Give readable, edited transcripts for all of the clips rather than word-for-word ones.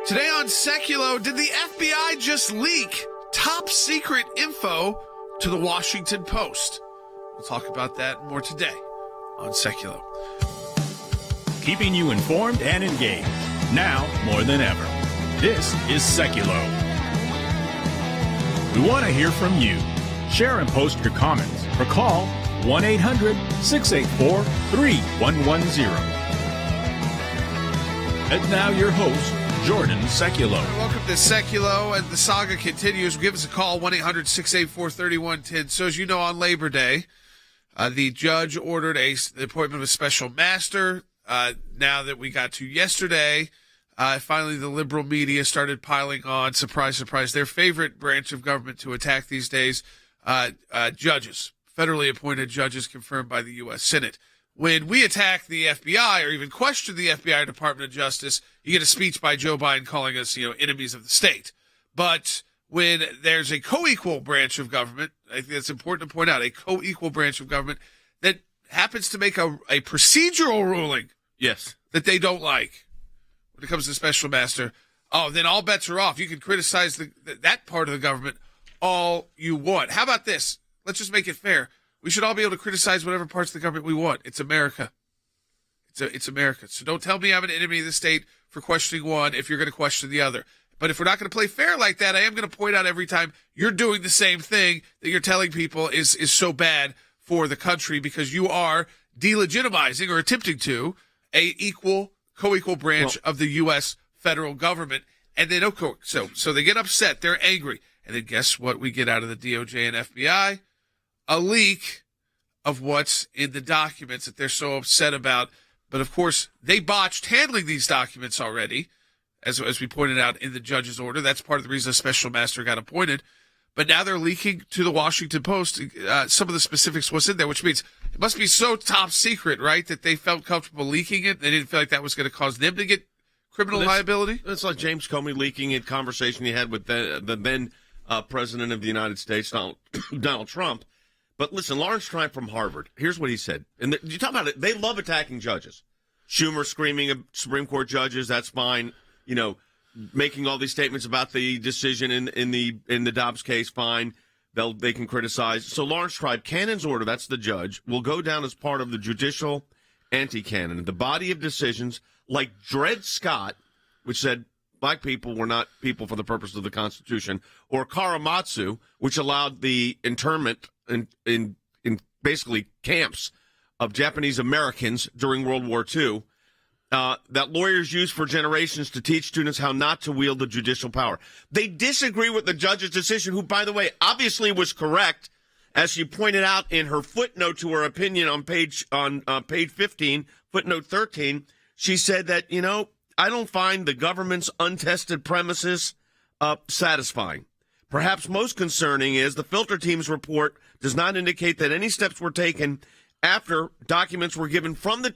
Today on Sekulow, did the FBI just leak top secret info to the Washington Post? We'll talk about that and more today on Sekulow. Keeping you informed and engaged, now more than ever. This is Sekulow. We want to hear from you. Share and post your comments or call 1-800-684-3110. And now your host, Jordan Sekulow. Welcome to Sekulow, and the saga continues. Give us a call, 1-800-684-3110. So as you know, on Labor Day, the judge ordered the appointment of a special master. Now that we got to yesterday, finally the liberal media started piling on, surprise, surprise, their favorite branch of government to attack these days, judges, federally appointed judges confirmed by the U.S. Senate. When we attack the FBI or even question the FBI Department of Justice, you get a speech by Joe Biden calling us, enemies of the state. But when there's a co-equal branch of government, I think it's important to point out, a co-equal branch of government that happens to make a procedural ruling, yes, that they don't like when it comes to special master, then all bets are off. You can criticize that part of the government all you want. How about this? Let's just make it fair. We should all be able to criticize whatever parts of the government we want. It's America. It's America. So don't tell me I'm an enemy of the state for questioning one if you're going to question the other. But if we're not going to play fair like that, I am going to point out every time you're doing the same thing that you're telling people is so bad for the country, because you are delegitimizing or attempting to a co-equal branch of the U.S. federal government. And then, so they get upset. They're angry. And then guess what we get out of the DOJ and FBI? A leak of what's in the documents that they're so upset about. But, of course, they botched handling these documents already, as we pointed out in the judge's order. That's part of the reason a special master got appointed. But now they're leaking to the Washington Post some of the specifics what's in there, which means it must be so top secret, right, that they felt comfortable leaking it. They didn't feel like that was going to cause them to get criminal liability. It's like James Comey leaking a conversation he had with the then president of the United States, Donald Trump. But listen, Lawrence Tribe from Harvard, here's what he said. And you talk about it, they love attacking judges. Schumer screaming at Supreme Court judges, that's fine. Making all these statements about the decision in the Dobbs case, fine. They can criticize. So Lawrence Tribe, Cannon's order, that's the judge, will go down as part of the judicial anti-canon. The body of decisions like Dred Scott, which said black people were not people for the purpose of the Constitution, or Karematsu, which allowed the internment in basically camps of Japanese Americans during World War II, that lawyers used for generations to teach students how not to wield the judicial power. They disagree with the judge's decision, who, by the way, obviously was correct, as she pointed out in her footnote to her opinion on page 15, footnote 13. She said that, I don't find the government's untested premises satisfying. Perhaps most concerning is the filter team's report does not indicate that any steps were taken after documents were given from the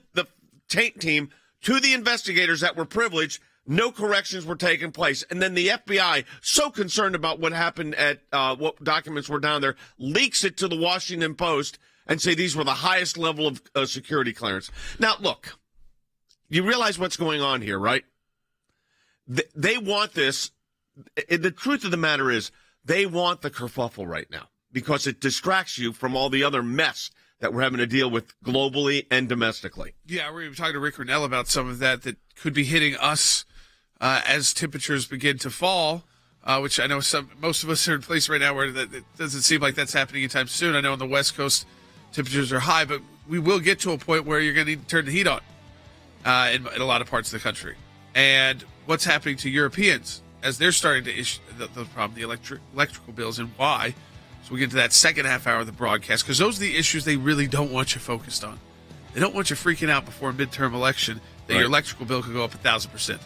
taint team to the investigators that were privileged. No corrections were taking place. And then the FBI, so concerned about what happened at what documents were down there, leaks it to the Washington Post and say these were the highest level of security clearance. Now, look, you realize what's going on here, right? They want this. The truth of the matter is they want the kerfuffle right now because it distracts you from all the other mess that we're having to deal with globally and domestically. Yeah, we're even talking to Rick Renell about some of that could be hitting us as temperatures begin to fall, which I know most of us are in a place right now where it doesn't seem like that's happening anytime soon. I know on the West Coast temperatures are high, but we will get to a point where you're going to need to turn the heat on in a lot of parts of the country. And what's happening to Europeans as they're starting to issue the problem, the electrical bills, and why. So we get to that second half hour of the broadcast, because those are the issues they really don't want you focused on. They don't want you freaking out before a midterm election that your electrical bill could go up 1,000%.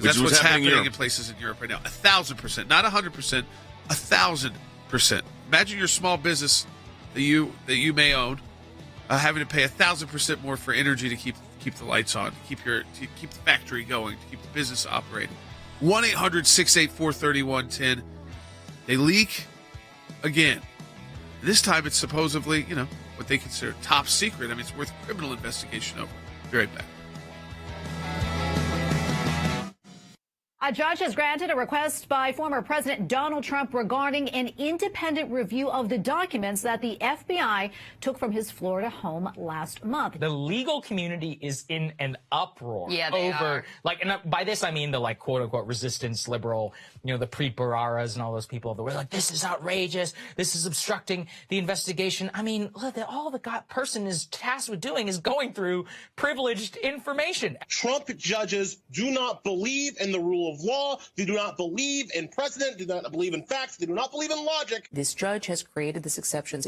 That's what's happening in places in Europe right now. 1,000%, not 100%, 1,000%. Imagine your small business that you may own having to pay 1,000% more for energy to keep the lights on, to keep the factory going, to keep the business operating. 1-800-684-3110. They leak again. This time it's supposedly, what they consider top secret. I mean, it's worth criminal investigation over. Be right back. A judge has granted a request by former President Donald Trump regarding an independent review of the documents that the FBI took from his Florida home last month. The legal community is in an uproar over, and by this I mean the quote unquote resistance liberal, the Preet Bhararas and all those people that were like, this is outrageous, this is obstructing the investigation. I mean, look, all the person is tasked with doing is going through privileged information. Trump judges do not believe in the rule of law. They do not believe in precedent. They do not believe in facts. They do not believe in logic. This judge has created this exception.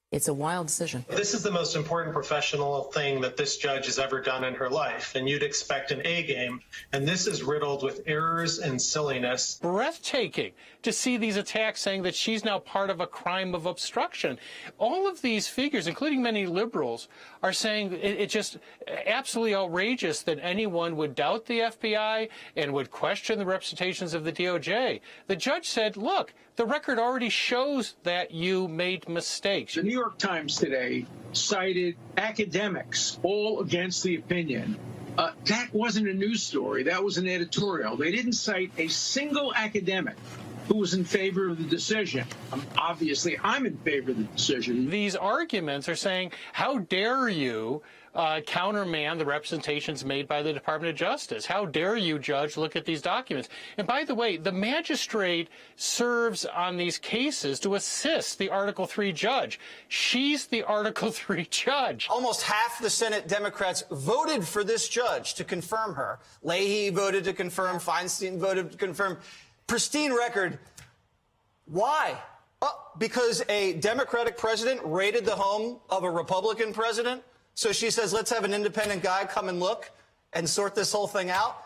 It's a wild decision. This is the most important professional thing that this judge has ever done in her life, and you'd expect an A game, and this is riddled with errors and silliness. Breathtaking to see these attacks saying that she's now part of a crime of obstruction. All of these figures, including many liberals, are saying it's just absolutely outrageous that anyone would doubt the FBI and would question the representations of the DOJ. The judge said, look, the record already shows that you made mistakes. The New York Times today cited academics all against the opinion. That wasn't a news story. That was an editorial. They didn't cite a single academic who was in favor of the decision. Obviously, I'm in favor of the decision. These arguments are saying, how dare you countermand the representations made by the Department of Justice? How dare you, Judge, look at these documents? And by the way, the magistrate serves on these cases to assist the Article III judge. She's the Article III judge. Almost half the Senate Democrats voted for this judge to confirm her. Leahy voted to confirm. Feinstein voted to confirm. Pristine record. Why? Because a Democratic president raided the home of a Republican president? So she says, let's have an independent guy come and look and sort this whole thing out.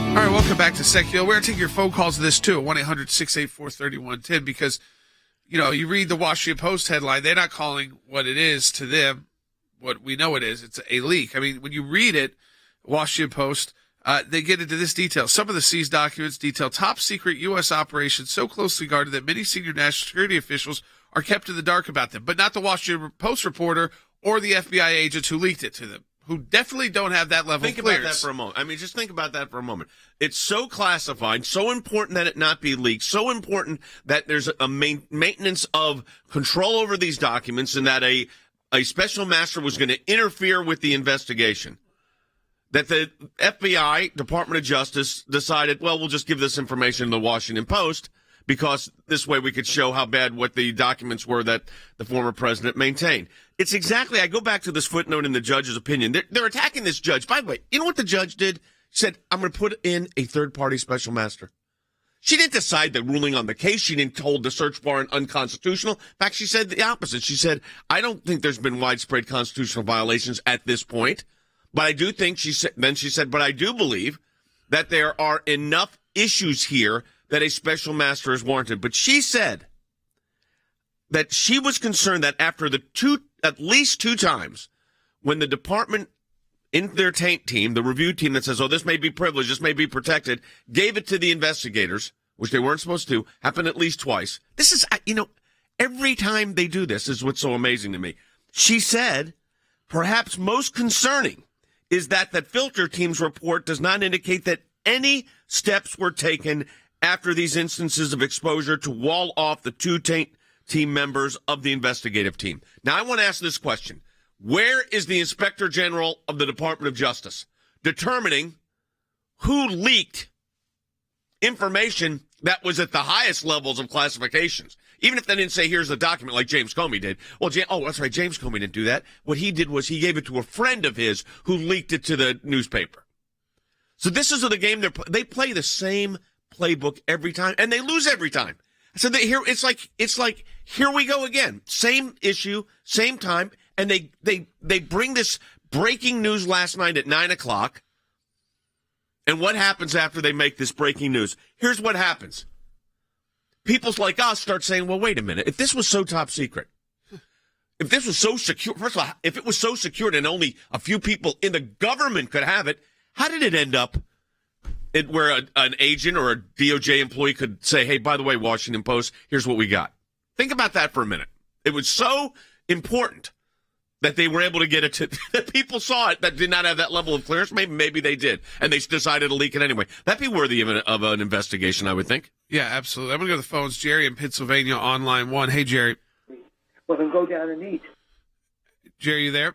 All right, welcome back to Sekulow. We're going to take your phone calls to this, too, at 1-800-684-3110, because, you read the Washington Post headline. They're not calling what it is to them what we know it is. It's a leak. I mean, when you read it, Washington Post, they get into this detail. Some of the seized documents detail top secret U.S. operations so closely guarded that many senior national security officials are kept in the dark about them, but not the Washington Post reporter or the FBI agents who leaked it to them, who definitely don't have that level of clearance. Think about that for a moment. I mean, just think about that for a moment. It's so classified, so important that it not be leaked, so important that there's a maintenance of control over these documents, and that a special master was going to interfere with the investigation, that the FBI, Department of Justice, decided, well, we'll just give this information to the Washington Post because this way we could show how bad what the documents were that the former president maintained. It's exactly, I go back to this footnote in the judge's opinion. They're attacking this judge. By the way, you know what the judge did? He said, I'm going to put in a third-party special master. She didn't decide the ruling on the case. She didn't hold the search warrant unconstitutional. In fact, she said the opposite. She said, I don't think there's been widespread constitutional violations at this point. But I do think, but I do believe that there are enough issues here that a special master is warranted. But she said that she was concerned that after at least two times, when the department in their team, the review team that says, oh, this may be privileged, this may be protected, gave it to the investigators, which they weren't supposed to, happened at least twice. This is, every time they do this is what's so amazing to me. She said, perhaps most concerning is that filter team's report does not indicate that any steps were taken after these instances of exposure to wall off the two team members of the investigative team. Now, I want to ask this question. Where is the Inspector General of the Department of Justice determining who leaked information that was at the highest levels of classifications? Even if they didn't say, here's the document like James Comey did. Well, that's right, James Comey didn't do that. What he did was he gave it to a friend of his who leaked it to the newspaper. So this is the game they play the same playbook every time, and they lose every time. So it's like here we go again. Same issue, same time, and they bring this breaking news last night at 9:00. And what happens after they make this breaking news? Here's what happens. People like us start saying, well, wait a minute. If this was so top secret, if this was so secure, first of all, if it was so secured and only a few people in the government could have it, how did it end up where an agent or a DOJ employee could say, hey, by the way, Washington Post, here's what we got? Think about that for a minute. It was so important that they were able to get it to that people saw it that did not have that level of clearance. Maybe they did, and they decided to leak it anyway. That'd be worthy of an investigation, I would think. Yeah, absolutely. I'm going to go to the phones. Jerry in Pennsylvania on line 1. Hey, Jerry. Well, then go down and eat. Jerry, you there?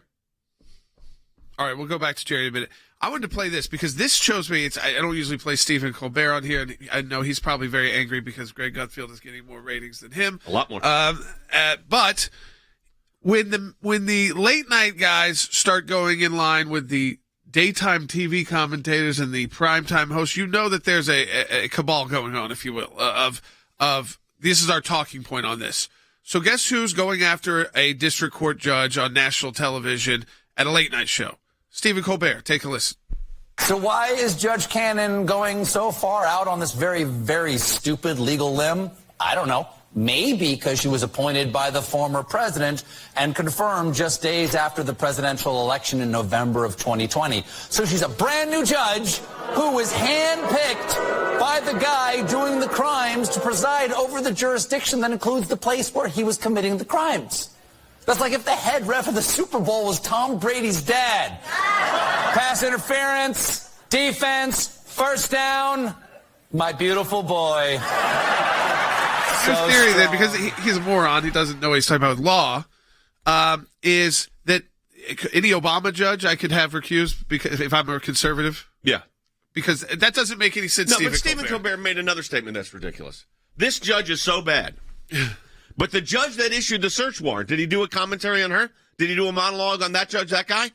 All right, we'll go back to Jerry in a minute. I wanted to play this because this shows me I don't usually play Stephen Colbert on here, and I know he's probably very angry because Greg Gutfeld is getting more ratings than him. A lot more. But when the late night guys start going in line with the daytime TV commentators and the primetime hosts, you know that there's a cabal going on, if you will, of this is our talking point on this. So guess who's going after a district court judge on national television at a late night show? Stephen Colbert. Take a listen. So why is Judge Cannon going so far out on this very, very stupid legal limb? I don't know. Maybe because she was appointed by the former president and confirmed just days after the presidential election in November of 2020. So she's a brand new judge who was handpicked by the guy doing the crimes to preside over the jurisdiction that includes the place where he was committing the crimes. That's like if the head ref of the Super Bowl was Tom Brady's dad. Pass interference, defense, first down, my beautiful boy. His theory then, because he's a moron, he doesn't know what he's talking about with law, is that any Obama judge I could have recused because if I'm a conservative? Yeah. Because that doesn't make any sense, No, but Stephen Colbert made another statement that's ridiculous. This judge is so bad. But the judge that issued the search warrant, did he do a commentary on her? Did he do a monologue on that judge, that guy?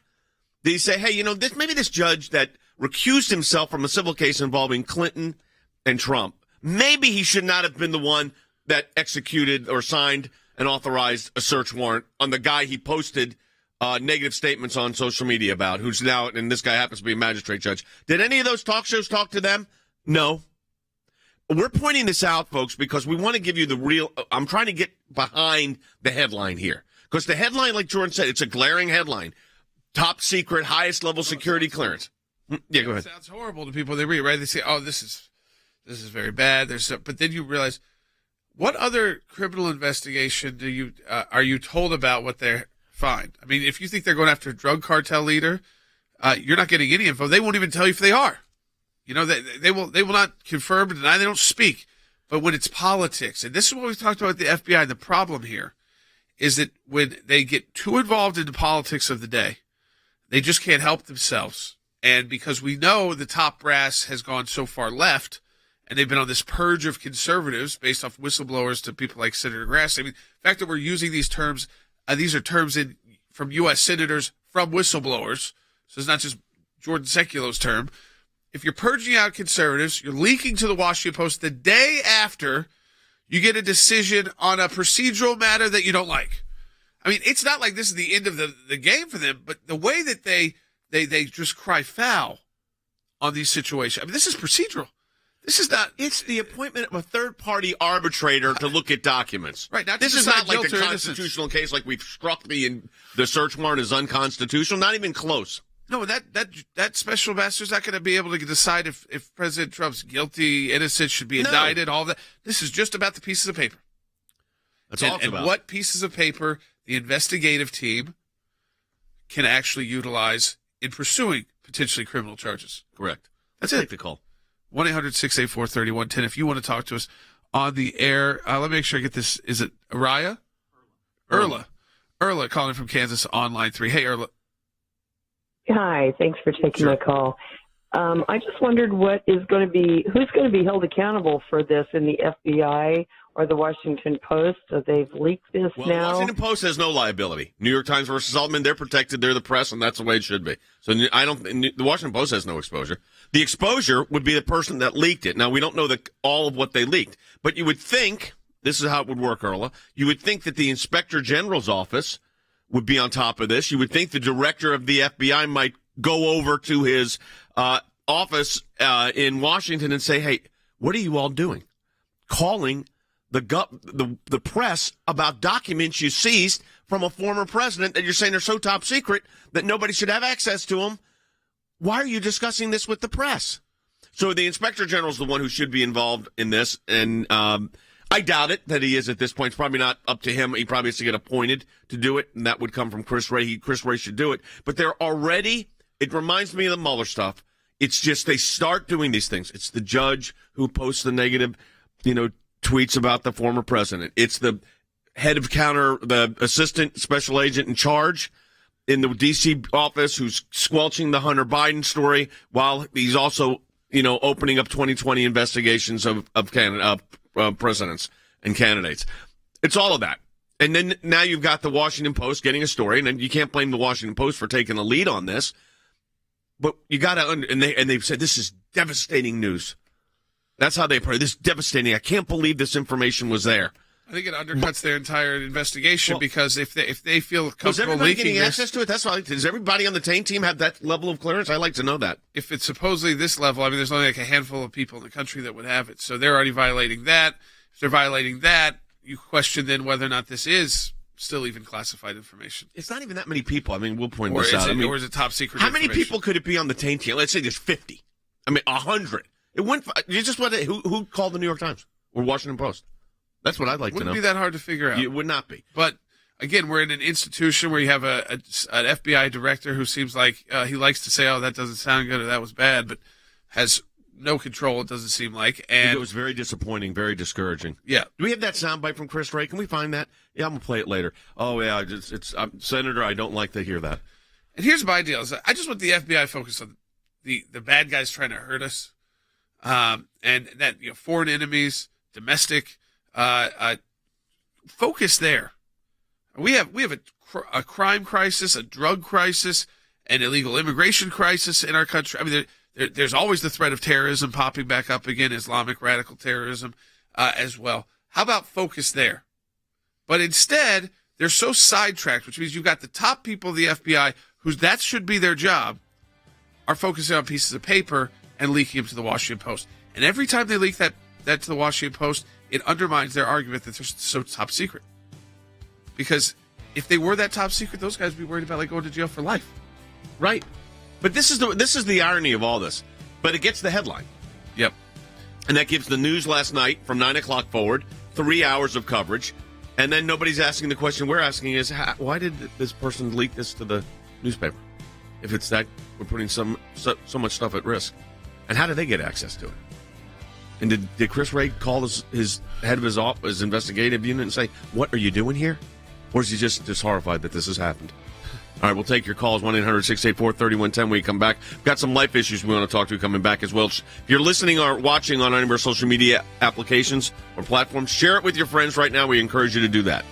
Did he say, hey, maybe this judge that recused himself from a civil case involving Clinton and Trump, maybe he should not have been the one that executed or signed and authorized a search warrant on the guy he posted negative statements on social media about, who's now, and this guy happens to be a magistrate judge. Did any of those talk shows talk to them? No. We're pointing this out, folks, because we want to give you the real, I'm trying to get behind the headline here. Because the headline, like Jordan said, it's a glaring headline. Top secret, highest level security clearance. Yeah, go ahead. It sounds horrible to people. They read, right? They say, oh, this is very bad. But then you realize, what other criminal investigation are you told about what they find? I mean, if you think they're going after a drug cartel leader, you're not getting any info. They won't even tell you if they are. They will not confirm or deny. They don't speak. But when it's politics, and this is what we talked about with the FBI, the problem here is that when they get too involved in the politics of the day, they just can't help themselves. And because we know the top brass has gone so far left, and they've been on this purge of conservatives based off whistleblowers to people like Senator Grass. I mean, the fact that we're using these terms, these are terms from U.S. senators from whistleblowers. So it's not just Jordan Sekulow's term. If you're purging out conservatives, you're leaking to the Washington Post the day after you get a decision on a procedural matter that you don't like. I mean, it's not like this is the end of the game for them, but the way that they just cry foul on these situations. I mean, this is procedural. This is not. It's the appointment of a third-party arbitrator to look at documents. Right. This is not like the constitutional case, like we've struck the search warrant is unconstitutional. Not even close. No, that special master's not going to be able to decide if President Trump's guilty, innocent, should be indicted, all that. This is just about the pieces of paper. That's all it's about. And what pieces of paper the investigative team can actually utilize in pursuing potentially criminal charges. Correct. That's Take it. the call. 1-800-684-3110. If you want to talk to us on the air, let me make sure I get this. Is it Araya? Erla calling from Kansas on line 3. Hey, Erla. Hi, thanks for taking my call. I just wondered who's going to be held accountable for this in the FBI or the Washington Post? So they've leaked this now. The Washington Post has no liability. New York Times versus Altman, they're protected. They're the press, and that's the way it should be. So the Washington Post has no exposure. The exposure would be the person that leaked it. Now, we don't know all of what they leaked, but you would think, this is how it would work, Erla, you would think that the Inspector General's office would be on top of this. You would think the director of the FBI might go over to his office in Washington and say, hey, what are you all doing? Calling the press about documents you seized from a former president that you're saying are so top secret that nobody should have access to them. Why are you discussing this with the press? So the Inspector General is the one who should be involved in this, and I doubt it that he is at this point. It's probably not up to him. He probably has to get appointed to do it, and that would come from Chris Wray. Chris Wray should do it. But they're already, it reminds me of the Mueller stuff. It's just they start doing these things. It's the judge who posts the negative, tweets about the former president. It's the head of the assistant special agent in charge in the D.C. office who's squelching the Hunter Biden story while he's also, opening up 2020 investigations of presidents and candidates. It's all of that. And then now you've got the Washington Post getting a story, and then you can't blame the Washington Post for taking the lead on this. But you got to, and they've said this is devastating news. That's how they put it. This is devastating. I can't believe this information was there. I think it undercuts their entire investigation because if they feel comfortable was everybody leaking getting this, access to it? That's why. Does everybody on the Tain team have that level of clearance? I'd like to know that. If it's supposedly this level, I mean, there's only like a handful of people in the country that would have it. So they're already violating that. If they're violating that, you question then whether or not this is still even classified information. It's not even that many people. I mean, we'll point Or this is out. it, or is it top secret How many information? people could it be on the Tain team? Let's say there's 50. I mean, 100. It went. You just want to, who called the New York Times or Washington Post? That's what I'd like to know. Wouldn't be that hard to figure out. It would not be. But again, we're in an institution where you have an FBI director who seems like he likes to say, "Oh, that doesn't sound good," or "That was bad," but has no control. It doesn't seem like, and It was very disappointing, very discouraging. Yeah. Do we have that soundbite from Chris Wray? Can we find that? Yeah, I'm gonna play it later. Oh yeah, it's Senator. I don't like to hear that. And here's my deal: is I just want the FBI focused on the bad guys trying to hurt us, and that foreign enemies, domestic. Focus there. We have a crime crisis, a drug crisis, an illegal immigration crisis in our country. I mean, there's always the threat of terrorism popping back up again, Islamic radical terrorism as well. How about focus there? But instead, they're so sidetracked, which means you've got the top people of the FBI, whose that should be their job, are focusing on pieces of paper and leaking them to the Washington Post. And every time they leak that to the Washington Post, it undermines their argument that they're so top secret. Because if they were that top secret, those guys would be worried about going to jail for life. Right. But this is the irony of all this. But it gets the headline. Yep. And that gives the news last night from 9 o'clock forward 3 hours of coverage. And then nobody's asking the question we're asking is, why did this person leak this to the newspaper? If it's that, we're putting so much stuff at risk. And how did they get access to it? And did Chris Wray call his head of his investigative unit and say, "What are you doing here?" Or is he just horrified that this has happened? All right, we'll take your calls, 1-800-684-3110 when we come back. We've got some life issues we want to talk to coming back as well. If you're listening or watching on any of our social media applications or platforms, share it with your friends right now. We encourage you to do that.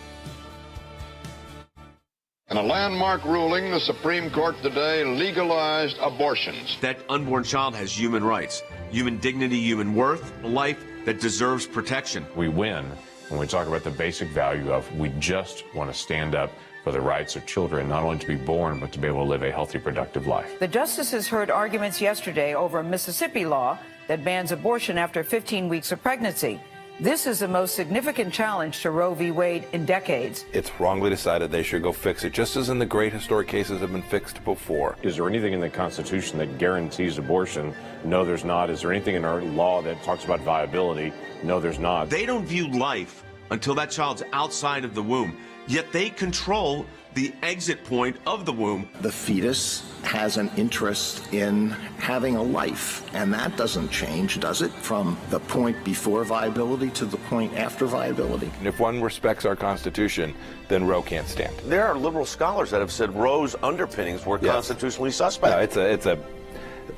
In a landmark ruling, the Supreme Court today legalized abortions. That unborn child has human rights, human dignity, human worth, a life that deserves protection. We win when we talk about the basic value of we just want to stand up for the rights of children, not only to be born, but to be able to live a healthy, productive life. The justices heard arguments yesterday over a Mississippi law that bans abortion after 15 weeks of pregnancy. This is the most significant challenge to Roe v. Wade in decades. It's wrongly decided they should go fix it, just as in the great historic cases have been fixed before. Is there anything in the Constitution that guarantees abortion? No, there's not. Is there anything in our law that talks about viability? No, there's not. They don't view life until that child's outside of the womb, yet they control the exit point of the womb. The fetus has an interest in having a life, and that doesn't change, does it? From the point before viability to the point after viability. And if one respects our Constitution, then Roe can't stand. There are liberal scholars that have said Roe's underpinnings were constitutionally suspect. No, it's a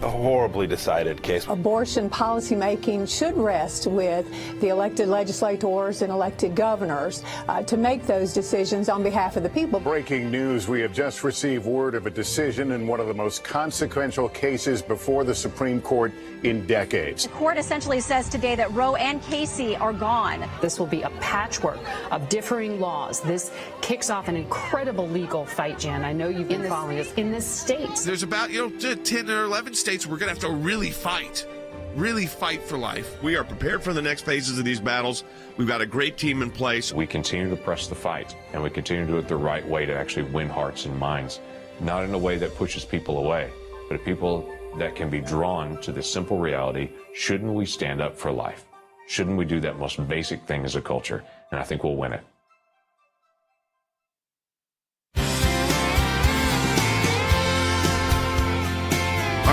horribly decided case. Abortion policymaking should rest with the elected legislators and elected governors to make those decisions on behalf of the people. Breaking news, we have just received word of a decision in one of the most consequential cases before the Supreme Court in decades. The court essentially says today that Roe and Casey are gone. This will be a patchwork of differing laws. This kicks off an incredible legal fight, Jan. I know you've been following this in this state. There's about 10 or 11 states we're going to have to really fight for life. We are prepared for the next phases of these battles. We've got a great team in place. We continue to press the fight, and we continue to do it the right way to actually win hearts and minds, not in a way that pushes people away, but people that can be drawn to the simple reality, shouldn't we stand up for life? Shouldn't we do that most basic thing as a culture? And I think we'll win it. All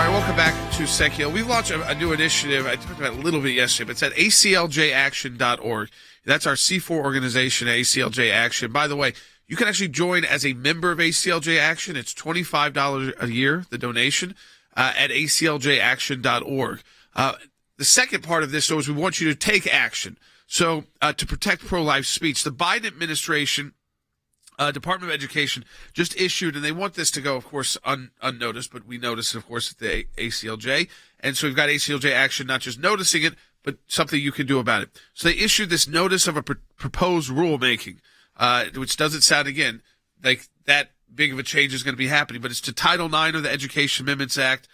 right, welcome back to Sekulow. We've launched a new initiative. I talked about it a little bit yesterday, but it's at acljaction.org. That's our C4 organization, ACLJ Action. By the way, you can actually join as a member of ACLJ Action. It's $25 a year, the donation, at acljaction.org. The second part of this, though, is we want you to take action. So to protect pro-life speech, the Biden administration, Department of Education just issued, and they want this to go, of course, unnoticed, but we notice, of course, at the ACLJ. And so we've got ACLJ Action, not just noticing it, but something you can do about it. So they issued this notice of a proposed rulemaking, which doesn't sound, again, like that big of a change is going to be happening, but it's to Title IX of the Education Amendments Act.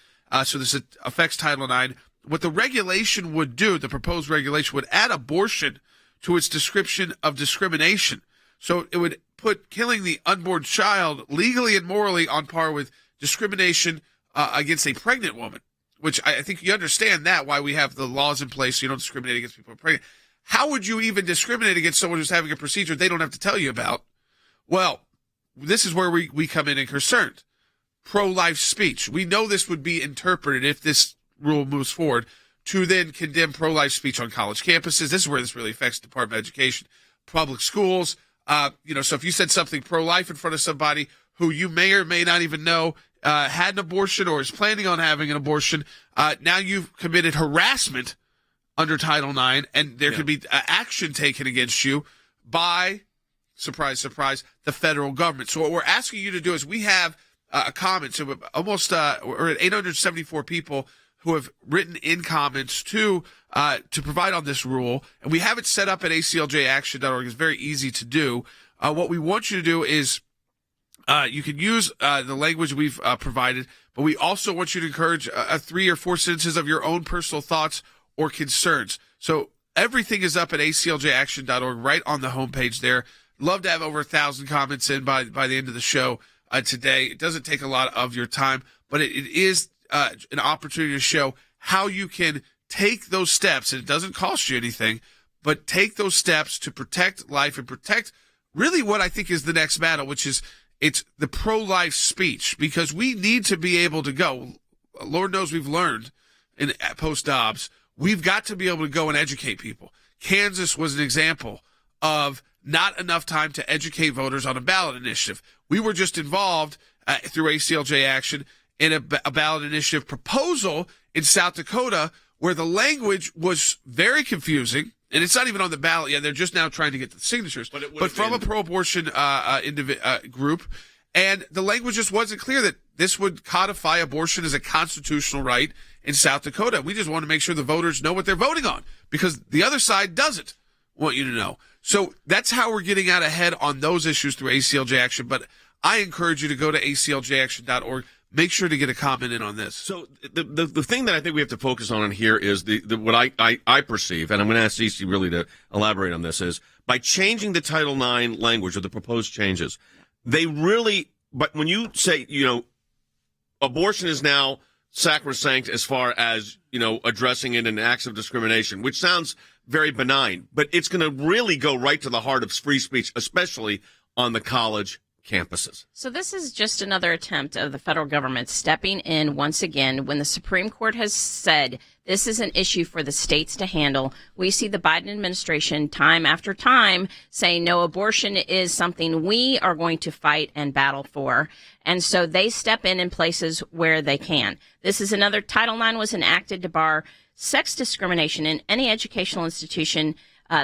So this affects Title IX. What the regulation would do, the proposed regulation, would add abortion to its description of discrimination. So it would put killing the unborn child legally and morally on par with discrimination against a pregnant woman, which I think you understand that, why we have the laws in place so you don't discriminate against people who are pregnant. How would you even discriminate against someone who's having a procedure they don't have to tell you about? Well, this is where we come in and concerned. Pro-life speech. We know this would be interpreted, if this rule moves forward, to then condemn pro-life speech on college campuses. This is where this really affects the Department of Education, public schools. So if you said something pro-life in front of somebody who you may or may not even know had an abortion or is planning on having an abortion, now you've committed harassment under Title IX, and there could be action taken against you by, surprise, surprise, the federal government. So what we're asking you to do is, we have a comment. So almost we're at 874 people who have written in comments to provide on this rule, and we have it set up at acljaction.org. It's very easy to do. What we want you to do is you can use the language we've provided, but we also want you to encourage 3 or 4 sentences of your own personal thoughts or concerns. So everything is up at acljaction.org, right on the homepage there. Love to have over 1,000 comments in by the end of the show today. It doesn't take a lot of your time, but it is an opportunity to show how you can take those steps, and it doesn't cost you anything, but take those steps to protect life and protect really what I think is the next battle, which is it's the pro-life speech, because we need to be able to go. Lord knows we've learned in post-Dobbs, we've got to be able to go and educate people. Kansas was an example of not enough time to educate voters on a ballot initiative. We were just involved through ACLJ Action in a ballot initiative proposal in South Dakota where the language was very confusing, and it's not even on the ballot yet. They're just now trying to get the signatures, but from a pro-abortion group, and the language just wasn't clear that this would codify abortion as a constitutional right in South Dakota. We just want to make sure the voters know what they're voting on, because the other side doesn't want you to know. So that's how we're getting out ahead on those issues through ACLJ Action. But I encourage you to go to acljaction.org. Make sure to get a comment in on this. So the thing that I think we have to focus on here is what I perceive, and I'm going to ask Cece really to elaborate on this, is by changing the Title IX language or the proposed changes, they really, but when you say, abortion is now sacrosanct as far as, addressing it in acts of discrimination, which sounds very benign, but it's going to really go right to the heart of free speech, especially on the college campuses. So this is just another attempt of the federal government stepping in once again when the Supreme Court has said this is an issue for the states to handle. We see the Biden administration time after time saying no, abortion is something we are going to fight and battle for. And so they step in places where they can. This is another. Title IX was enacted to bar sex discrimination in any educational institution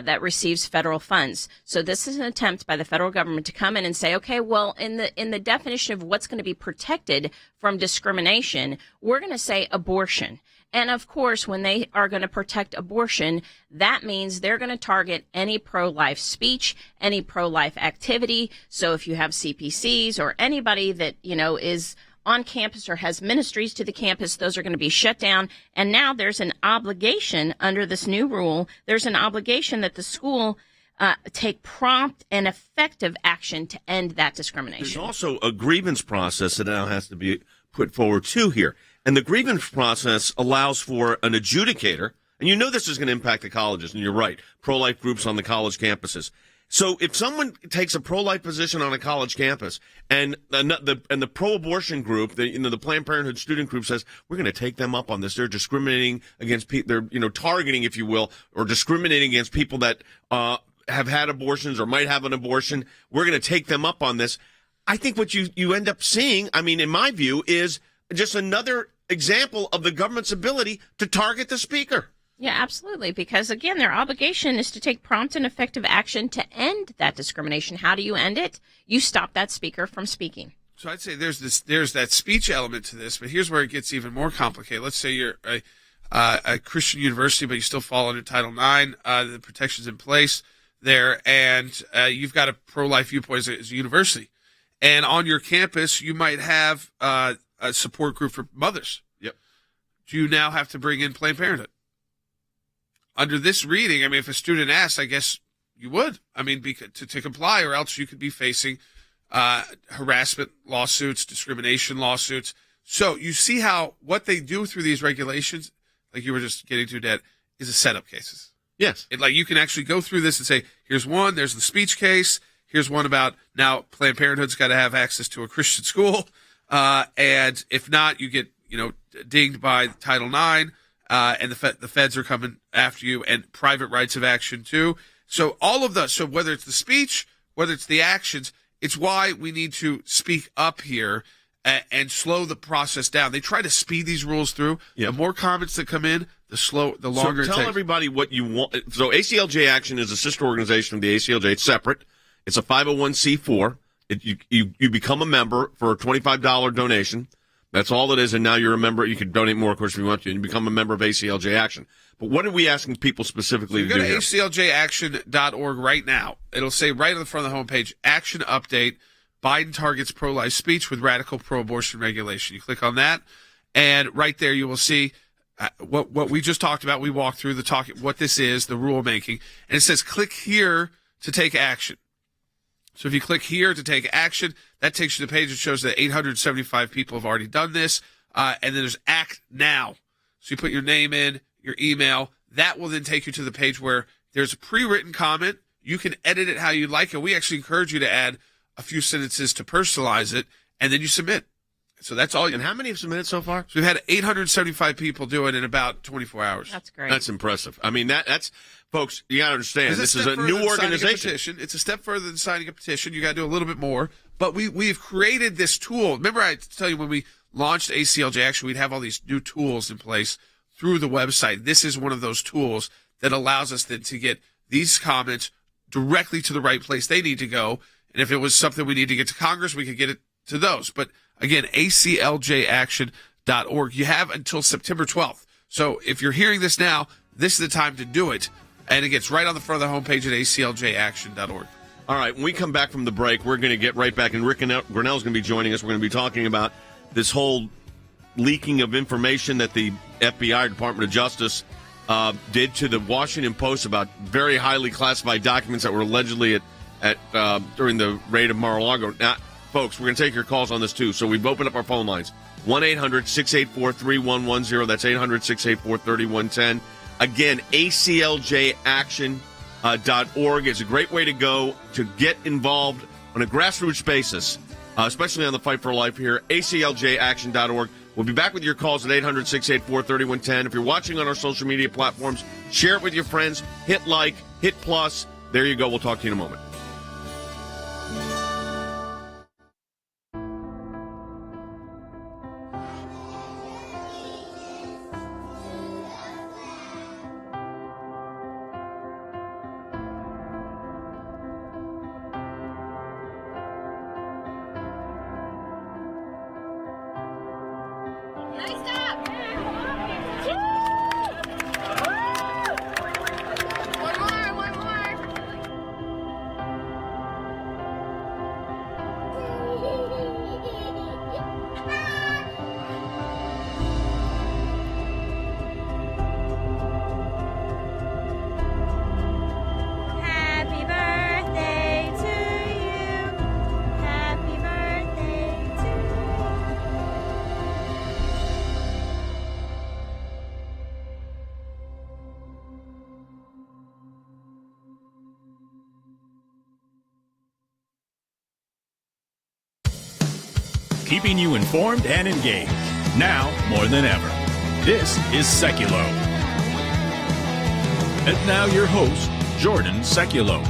that receives federal funds. So this is an attempt by the federal government to come in and say, okay, well, in the definition of what's going to be protected from discrimination, we're going to say abortion. And of course, when they are going to protect abortion, that means they're going to target any pro-life speech, any pro-life activity. So if you have CPCs or anybody that, is on campus or has ministries to the campus, those are going to be shut down. And now there's an obligation under this new rule. There's an obligation that the school take prompt and effective action to end that discrimination. There's also a grievance process that now has to be put forward too here. And the grievance process allows for an adjudicator, And you know this is going to impact the colleges, and you're right, pro-life groups on the college campuses. So if someone takes a pro-life position on a college campus and the pro-abortion group, the Planned Parenthood student group says, we're going to take them up on this. They're discriminating against people. They're, targeting, if you will, or discriminating against people that have had abortions or might have an abortion. We're going to take them up on this. I think what you end up seeing, I mean, in my view, is just another example of the government's ability to target the speaker. Yeah, absolutely. Because, again, their obligation is to take prompt and effective action to end that discrimination. How do you end it? You stop that speaker from speaking. So I'd say there's that speech element to this, but here's where it gets even more complicated. Let's say you're a Christian university, but you still fall under Title IX, the protections in place there, and you've got a pro-life viewpoint as a university. And on your campus, you might have a support group for mothers. Yep. Do you now have to bring in Planned Parenthood? Under this reading, I mean, if a student asks, I guess you would. I mean, to comply, or else you could be facing harassment lawsuits, discrimination lawsuits. So you see how what they do through these regulations, like you were just getting to, Dad, is a setup cases. Yes. Like you can actually go through this and say, here's one, there's the speech case. Here's one about now Planned Parenthood's got to have access to a Christian school. And if not, you get, dinged by Title IX. And the feds are coming after you, and private rights of action too. So all of those, so whether it's the speech, whether it's the actions, it's why we need to speak up here and slow the process down. They try to speed these rules through. Yep. The more comments that come in, the longer it takes. So tell everybody what you want. So ACLJ Action is a sister organization of the ACLJ. It's separate. It's a 501c4. You become a member for a $25 donation. That's all it is, and now you're a member. You can donate more, of course, if you want to, and you become a member of ACLJ Action. But what are we asking people specifically to do here? Go to acljaction.org right now. It'll say right on the front of the homepage, Action Update, Biden targets pro-life speech with radical pro-abortion regulation. You click on that, and right there you will see what we just talked about. We walked through what this is, the rulemaking, and it says click here to take action. So if you click here to take action, that takes you to the page that shows that 875 people have already done this. And then there's Act Now. So you put your name in, your email. That will then take you to the page where there's a pre-written comment. You can edit it how you like it. We actually encourage you to add a few sentences to personalize it, and then you submit. So that's all. And how many have submitted so far? So we've had 875 people do it in about 24 hours. That's great. That's impressive. I mean, that's folks, you got to understand, this is a new organization. It's a step further than signing a petition. You got to do a little bit more. But we've created this tool. Remember, I tell you when we launched ACLJ Action, we'd have all these new tools in place through the website. This is one of those tools that allows us then to get these comments directly to the right place they need to go. And if it was something we need to get to Congress, we could get it to those. But again, acljaction.org. You have until September 12th. So if you're hearing this now, this is the time to do it. And it gets right on the front of the homepage at acljaction.org. All right, when we come back from the break, we're going to get right back, and Rick Grinnell is going to be joining us. We're going to be talking about this whole leaking of information that the FBI, Department of Justice, did to the Washington Post about very highly classified documents that were allegedly at during the raid of Mar-a-Lago. Now, folks, we're going to take your calls on this, too. So we've opened up our phone lines. 1-800-684-3110. That's 800-684-3110. Again, acljaction.org is a great way to go to get involved on a grassroots basis, especially on the fight for life here. acljaction.org. We'll be back with your calls at 800-684-3110. If you're watching on our social media platforms, share it with your friends. Hit like, hit plus. There you go. We'll talk to you in a moment. keeping you informed and engaged. Now more than ever. This is Sekulow. And now your host, Jordan Sekulow.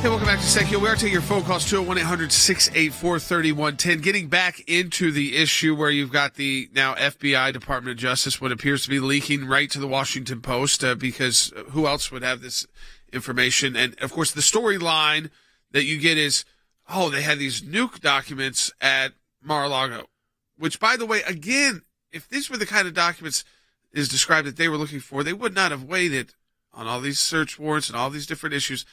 Hey, welcome back to Sekulow. We are taking your phone calls, 201-800-684-3110. Getting back into the issue where you've got the now FBI, Department of Justice, what appears to be leaking right to the Washington Post, because who else would have this information? And, of course, the storyline that you get is, oh, they had these nuke documents at Mar-a-Lago, which, by the way, again, if these were the kind of documents is described that they were looking for, they would not have waited on all these search warrants and all these different issues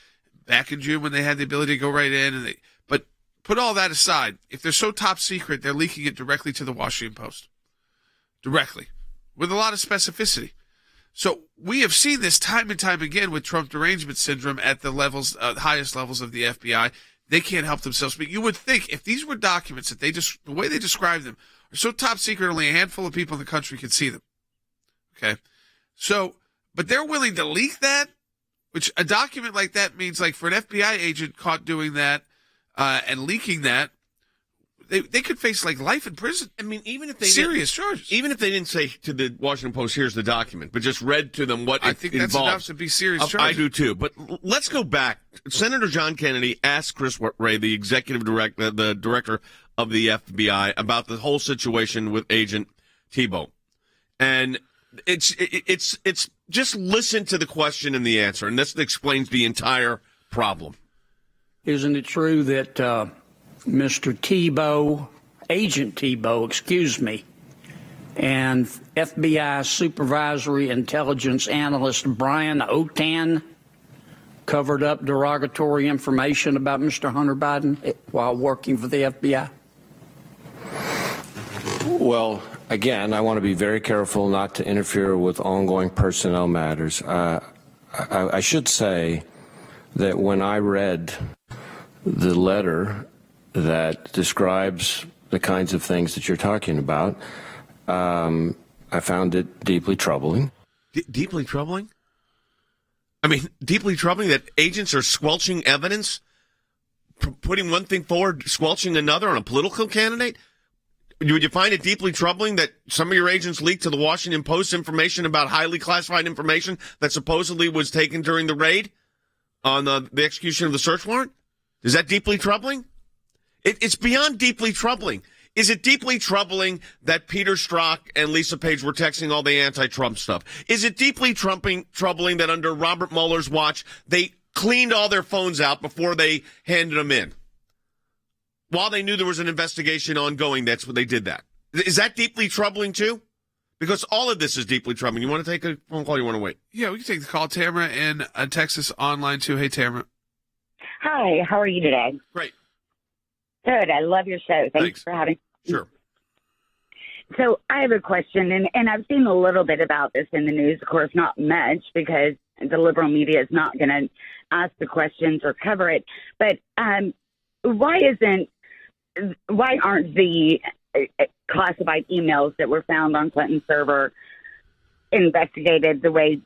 back in June when they had the ability to go right in. But put all that aside. If they're so top secret, they're leaking it directly to the Washington Post. Directly. With a lot of specificity. So we have seen this time and time again with Trump derangement syndrome at the levels, highest levels of the FBI. They can't help themselves. But you would think if these were documents that the way they describe them are so top secret, only a handful of people in the country could see them. Okay. So, but they're willing to leak that, which a document like that means, like, for an FBI agent caught doing that and leaking that, they could face like life in prison. I mean, even if they serious charges. Even if they didn't say to the Washington Post, "Here's the document," but just read to them what I it think that's involves. enough to be serious charges. I do too. But let's go back. Senator John Kennedy asked Chris Wray, the executive director, the director of the FBI, about the whole situation with Agent Thibault, and it's just listen to the question and the answer, and this explains the entire problem. Isn't it true that Mr. Thibault, Agent Thibault, and FBI Supervisory Intelligence Analyst Brian Otan covered up derogatory information about Mr. Hunter Biden while working for the FBI? Well, again, I want to be very careful not to interfere with ongoing personnel matters. I should say that when I read the letter that describes the kinds of things that you're talking about, I found it deeply troubling. Deeply troubling? I mean, deeply troubling that agents are squelching evidence, putting one thing forward, squelching another on a political candidate? Would you find it deeply troubling that some of your agents leaked to the Washington Post information about highly classified information that supposedly was taken during the raid on the execution of the search warrant? Is that deeply troubling? It's beyond deeply troubling. Is it deeply troubling that Peter Strzok and Lisa Page were texting all the anti-Trump stuff? Is it deeply troubling that under Robert Mueller's watch, they cleaned all their phones out before they handed them in? While they knew there was an investigation ongoing, that's what they did that. Is that deeply troubling too? Because all of this is deeply troubling. You want to take a phone call or you want to wait? Yeah, we can take the call. Tamara in Texas online too. Hey, Tamara. Hi, how are you today? Great. Good. I love your show. Thanks for having me. Sure. So I have a question, and I've seen a little bit about this in the news. Of course, not much because the liberal media is not going to ask the questions or cover it. But why aren't the classified emails that were found on Clinton's server investigated the way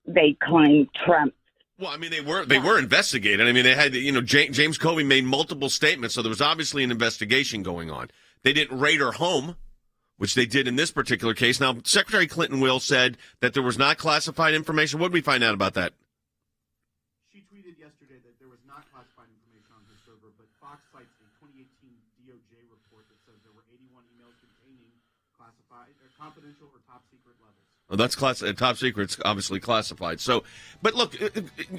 they claim Trump? Well, I mean, they were investigated. I mean, they had, James Comey made multiple statements, so there was obviously an investigation going on. They didn't raid her home, which they did in this particular case. Now, Secretary Clinton Will said that there was not classified information. What did we find out about that? She tweeted yesterday that there was not classified information on her server, but Fox cites a 2018 DOJ report that says there were 81 emails containing classified, or confidential or top secret levels. Well, that's top secret. It's obviously classified. So, but look,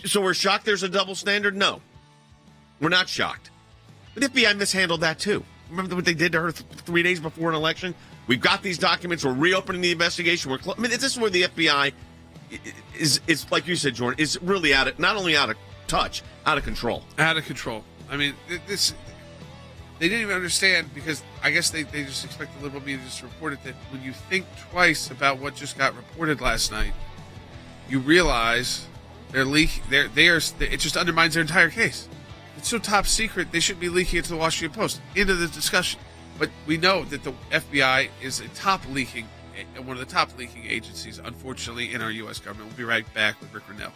so we're shocked there's a double standard? No, we're not shocked. But the FBI mishandled that too. Remember what they did to her 3 days before an election? We've got these documents. We're reopening the investigation. I mean, this is where the FBI is like you said, Jordan, is really not only out of touch, out of control. Out of control. I mean, they didn't even understand because I guess they just expect the liberal media to just report it, that when you think twice about what just got reported last night, you realize it just undermines their entire case. It's so top secret, they shouldn't be leaking it to the Washington Post. Into the discussion. But we know that the FBI is one of the top leaking agencies, unfortunately, in our U.S. government. We'll be right back with Rick Renell.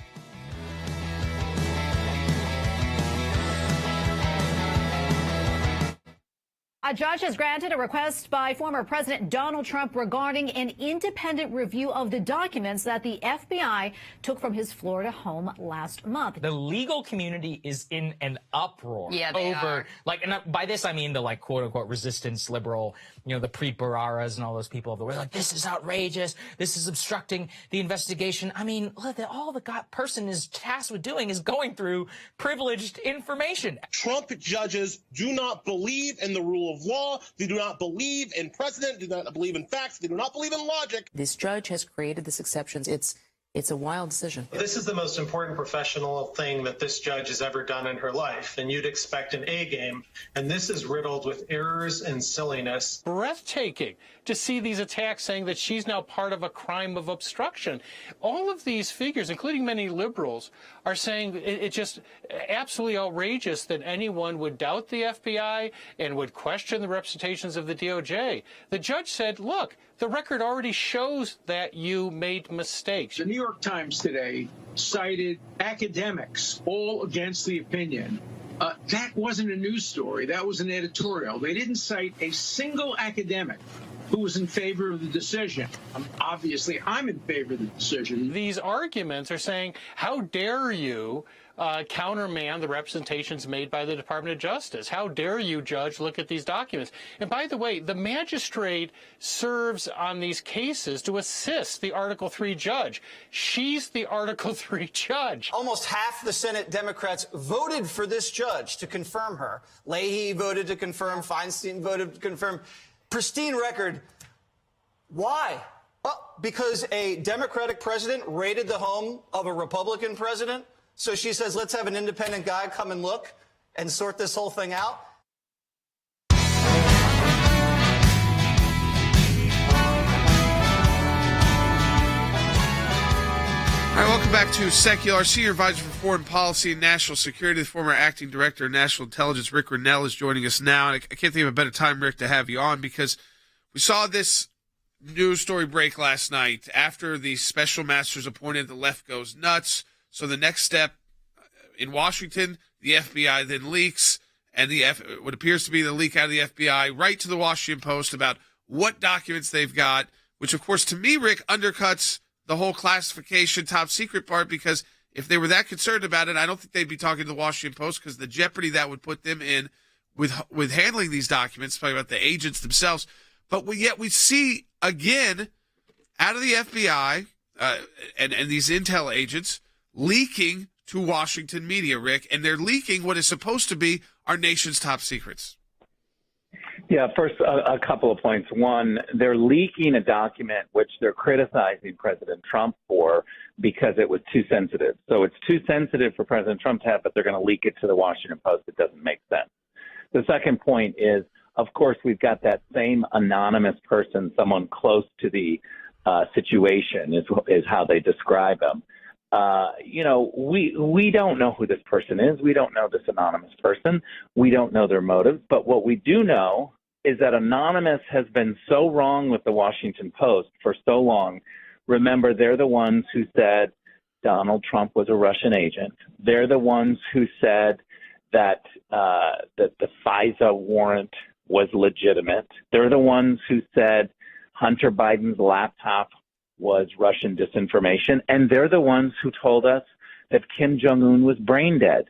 A judge has granted a request by former President Donald Trump regarding an independent review of the documents that the FBI took from his Florida home last month. The legal community is in an uproar over, and by this I mean the quote unquote resistance liberal, the Preet Bhararas and all those people of the way, this is outrageous. This is obstructing the investigation. I mean, look, all the person is tasked with doing is going through privileged information. Trump judges do not believe in the rule of law. They do not believe in precedent. Do not believe in facts. They do not believe in logic. This judge has created this exception. It's a wild decision. This is the most important professional thing that this judge has ever done in her life, and you'd expect an A game, and this is riddled with errors and silliness. Breathtaking to see these attacks saying that she's now part of a crime of obstruction. All of these figures, including many liberals, are saying it's just absolutely outrageous that anyone would doubt the FBI and would question the representations of the DOJ. The judge said, look, the record already shows that you made mistakes. The New York Times today cited academics all against the opinion. That wasn't a news story. That was an editorial. They didn't cite a single academic who was in favor of the decision. Obviously, I'm in favor of the decision. These arguments are saying, how dare you countermand the representations made by the Department of Justice? How dare you, Judge, look at these documents? And by the way, the magistrate serves on these cases to assist the Article III judge. She's the Article III judge. Almost half the Senate Democrats voted for this judge to confirm her. Leahy voted to confirm. Feinstein voted to confirm. Pristine record. Why? Well, because a Democratic president raided the home of a Republican president. So she says, let's have an independent guy come and look and sort this whole thing out. All right, welcome back to Sekulow. Our Senior Advisor for Foreign Policy and National Security, the former Acting Director of National Intelligence, Rick Grenell, is joining us now. And I can't think of a better time, Rick, to have you on because we saw this news story break last night after the special masters appointed. The left goes nuts. So the next step in Washington, the FBI then leaks, and what appears to be the leak out of the FBI right to the Washington Post about what documents they've got, which, of course, to me, Rick, undercuts the whole classification top secret part, because if they were that concerned about it, I don't think they'd be talking to the Washington Post, because the jeopardy that would put them in with handling these documents, talking about the agents themselves. But yet we see, again, out of the FBI and these intel agents leaking to Washington media, Rick, and they're leaking what is supposed to be our nation's top secrets. Yeah, first, a couple of points. One, they're leaking a document which they're criticizing President Trump for because it was too sensitive. So it's too sensitive for President Trump to have, but they're going to leak it to the Washington Post. It doesn't make sense. The second point is, of course, we've got that same anonymous person, someone close to the situation is how they describe him. We don't know who this person is. We don't know this anonymous person. We don't know their motives. But what we do know is that Anonymous has been so wrong with the Washington Post for so long. Remember, they're the ones who said Donald Trump was a Russian agent. They're the ones who said that the FISA warrant was legitimate. They're the ones who said Hunter Biden's laptop was Russian disinformation, and they're the ones who told us that Kim Jong-un was brain dead.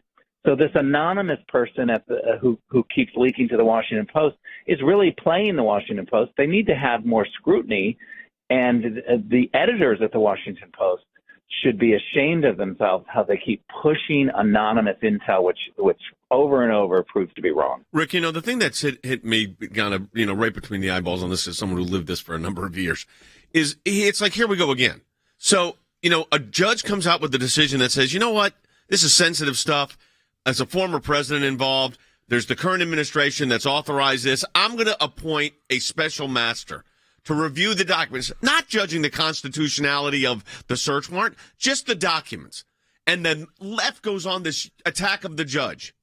So this anonymous person who keeps leaking to the Washington Post is really playing the Washington Post. They need to have more scrutiny, and the editors at the Washington Post should be ashamed of themselves how they keep pushing anonymous intel, which over and over proves to be wrong. Rick, the thing that's hit me kind of, right between the eyeballs on this as someone who lived this for a number of years is it's like, here we go again. So, a judge comes out with a decision that says, you know what, this is sensitive stuff. As a former president involved, there's the current administration that's authorized this. I'm going to appoint a special master to review the documents, not judging the constitutionality of the search warrant, just the documents. And then left goes on this attack of the judge,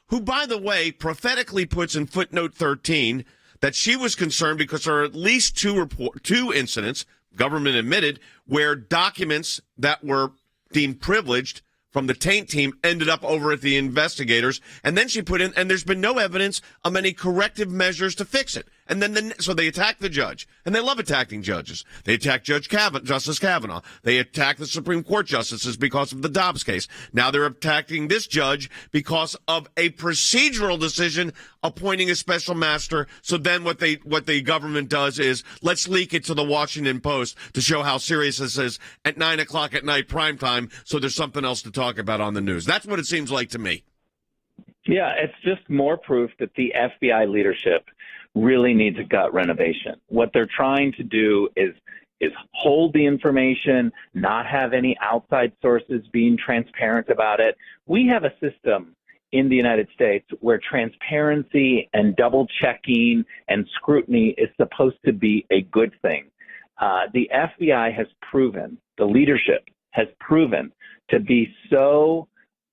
who, by the way, prophetically puts in footnote 13 that she was concerned because there are at least two incidents, government admitted, where documents that were deemed privileged from the taint team ended up over at the investigators. And then she put in, and there's been no evidence of any corrective measures to fix it. And then, so they attack the judge, and they love attacking judges. They attack Justice Kavanaugh. They attack the Supreme Court justices because of the Dobbs case. Now they're attacking this judge because of a procedural decision appointing a special master. So then what the government does is, let's leak it to the Washington Post to show how serious this is at 9 o'clock at night, prime time, so there's something else to talk about on the news. That's what it seems like to me. Yeah, it's just more proof that the FBI leadership really needs a gut renovation. What they're trying to do is hold the information, not have any outside sources being transparent about it. We have a system in the United States where transparency and double checking and scrutiny is supposed to be a good thing. The FBI has proven, the leadership has proven to be so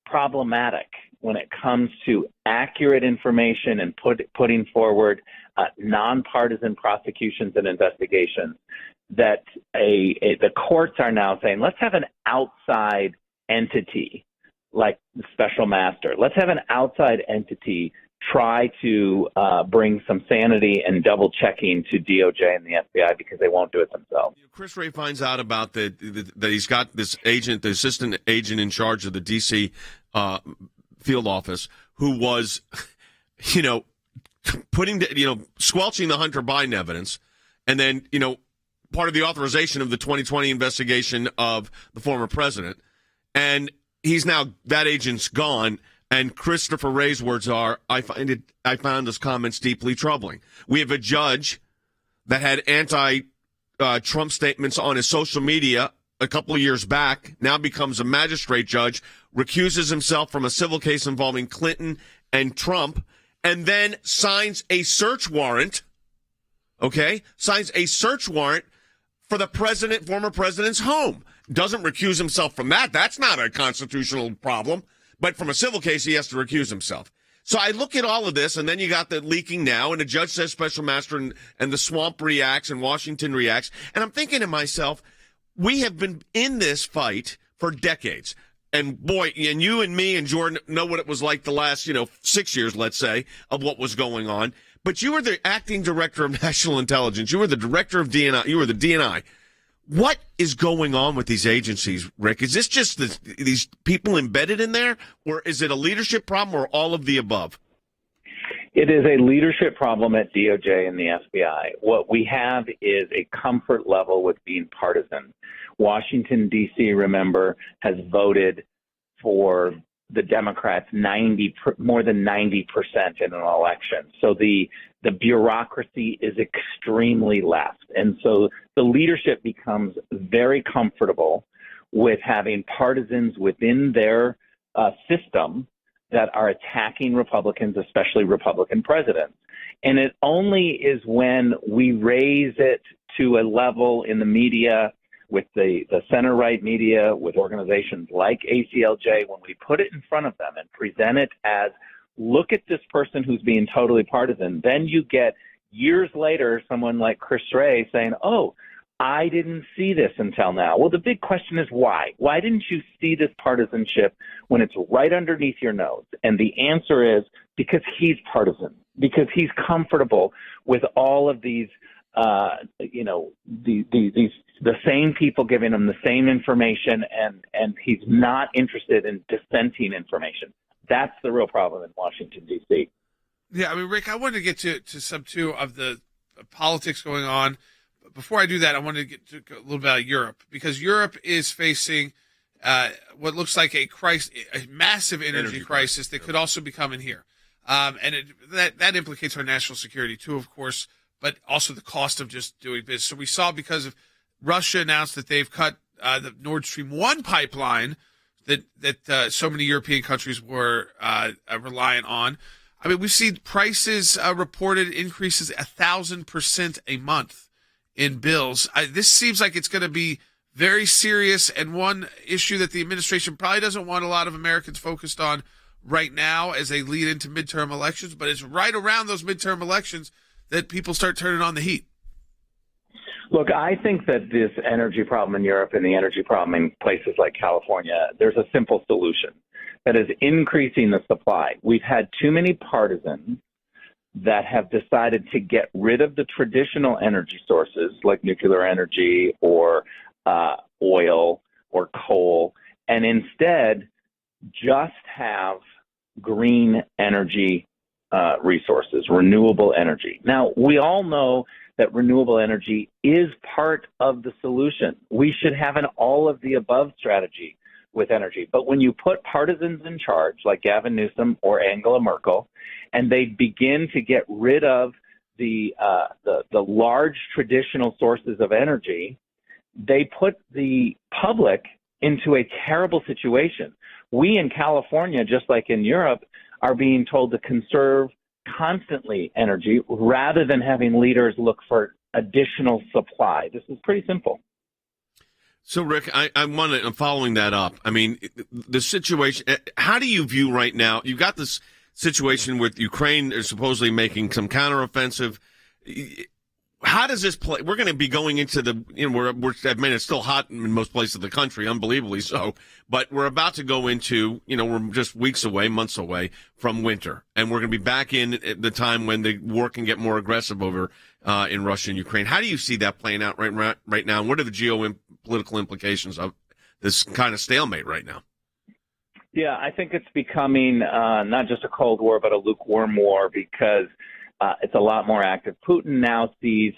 problematic when it comes to accurate information and putting forward nonpartisan prosecutions and investigations, that the courts are now saying, let's have an outside entity like the special master. Let's have an outside entity try to bring some sanity and double checking to DOJ and the FBI because they won't do it themselves. Chris Wray finds out about that he's got this agent, the assistant agent in charge of the D.C. Field office, who was, squelching the Hunter Biden evidence, and then, part of the authorization of the 2020 investigation of the former president. And that agent's gone. And Christopher Wray's words are, I found his comments deeply troubling. We have a judge that had anti-Trump statements on his social media a couple of years back, now becomes a magistrate judge, recuses himself from a civil case involving Clinton and Trump, and then signs a search warrant, signs a search warrant for the former president's home. Doesn't recuse himself from that. That's not a constitutional problem. But from a civil case, he has to recuse himself. So I look at all of this, and then you got the leaking now, and the judge says special master, and the swamp reacts, and Washington reacts. And I'm thinking to myself, we have been in this fight for decades. And boy, and you and me and Jordan know what it was like the last, 6 years, let's say, of what was going on. But you were the acting director of national intelligence. You were the director of DNI. You were the DNI. What is going on with these agencies, Rick? Is this just these people embedded in there, or is it a leadership problem, or all of the above? It is a leadership problem at DOJ and the FBI. What we have is a comfort level with being partisan. Washington, D.C., remember, has voted for the Democrats more than 90% in an election. So the bureaucracy is extremely left. And so the leadership becomes very comfortable with having partisans within their system that are attacking Republicans, especially Republican presidents. And it only is when we raise it to a level in the media with the center-right media, with organizations like ACLJ, when we put it in front of them and present it as, look at this person who's being totally partisan, then you get years later someone like Chris Wray saying, oh, I didn't see this until now. Well, the big question is why? Why didn't you see this partisanship when it's right underneath your nose? And the answer is because he's partisan, because he's comfortable with all of these the same people giving him the same information, and he's not interested in dissenting information. That's the real problem in Washington, D.C. Yeah, I mean, Rick, I wanted to get to some, too, of the politics going on. But before I do that, I wanted to get to a little bit about Europe, because Europe is facing what looks like a massive energy crisis that could also be coming here. That implicates our national security, too, of course, but also the cost of just doing business. So we saw, because of Russia announced that they've cut the Nord Stream 1 pipeline that so many European countries were reliant on. I mean, we've seen prices reported increases 1,000% a month in bills. This seems like it's going to be very serious, and one issue that the administration probably doesn't want a lot of Americans focused on right now as they lead into midterm elections, but it's right around those midterm elections that people start turning on the heat. Look, I think that this energy problem in Europe and the energy problem in places like California, there's a simple solution. That is increasing the supply. We've had too many partisans that have decided to get rid of the traditional energy sources like nuclear energy or oil or coal, and instead just have green energy resources, renewable energy. Now, we all know that renewable energy is part of the solution. We should have an all-of-the-above strategy with energy. But when you put partisans in charge, like Gavin Newsom or Angela Merkel, and they begin to get rid of the large traditional sources of energy, they put the public into a terrible situation. We in California, just like in Europe, are being told to conserve constantly energy rather than having leaders look for additional supply. This is pretty simple. So, Rick, I'm following that up. I mean, the situation, how do you view right now? You've got this situation with Ukraine is supposedly making some counteroffensive. How does this play? We're going to be going into the, I mean, it's still hot in most places of the country, unbelievably so, but we're about to go into, we're just weeks away, months away from winter, and we're going to be back in at the time when the war can get more aggressive over in Russia and Ukraine. How do you see that playing out right now? And what are the geopolitical implications of this kind of stalemate right now? Yeah, I think it's becoming not just a Cold War, but a lukewarm war because it's a lot more active. Putin now sees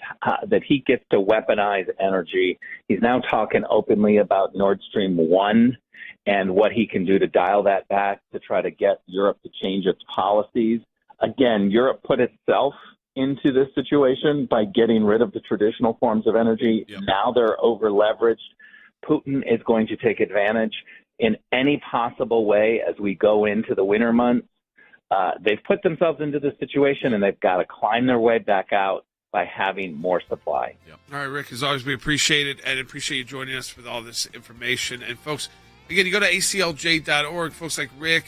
that he gets to weaponize energy. He's now talking openly about Nord Stream 1 and what he can do to dial that back to try to get Europe to change its policies. Again, Europe put itself into this situation by getting rid of the traditional forms of energy. Yep. Now they're over-leveraged. Putin is going to take advantage in any possible way as we go into the winter months. They've put themselves into this situation, and they've got to climb their way back out by having more supply. Yep. All right, Rick, as always, we appreciate it, and appreciate you joining us with all this information. And, folks, again, you go to aclj.org. Folks like Rick